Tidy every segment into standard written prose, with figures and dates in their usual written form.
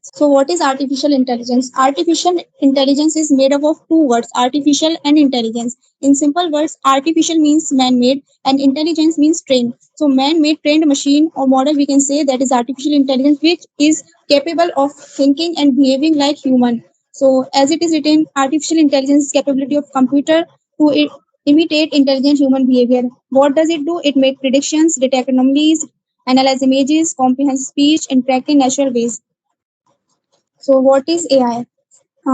So, what is artificial intelligence? Artificial intelligence is made up of two words, artificial and intelligence. In simple words, artificial means man made and intelligence means trained. So, man made trained machine or model, we can say that is artificial intelligence, which is capable of thinking and behaving like human. So, as it is written, artificial intelligence is capability of computer to imitate intelligent human behavior. What does it do? It makes predictions, detect anomalies, analyze images, comprehend speech, interact in natural ways. So, what is AI?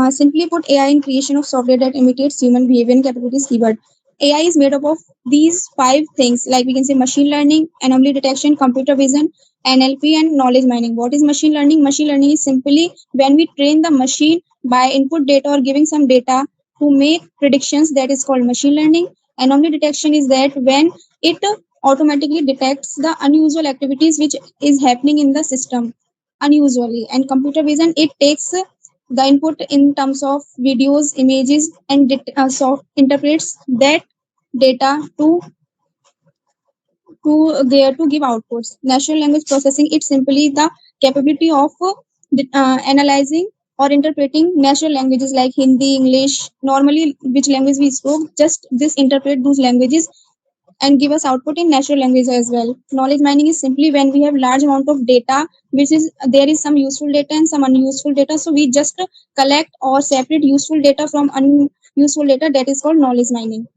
Simply put, AI in creation of software that imitates human behavior and capabilities keyword. AI is made up of these five things, like we can say machine learning, anomaly detection, computer vision, NLP, and knowledge mining. What is machine learning? Machine learning is simply when we train the machine by input data or giving some data to make predictions. That is called machine learning. Anomaly detection is that when it automatically detects the unusual activities which is happening in the system unusually. And computer vision, it takes the input in terms of videos, images, and so interprets that data to give outputs. Natural language processing, it's simply the capability of analyzing or interpreting natural languages like Hindi, English, normally which language we spoke, just this interpret those languages and give us output in natural language as well. Knowledge mining is simply when we have large amount of data, which is there is some useful data and some unuseful data. So we just collect or separate useful data from unuseful data. That is called knowledge mining.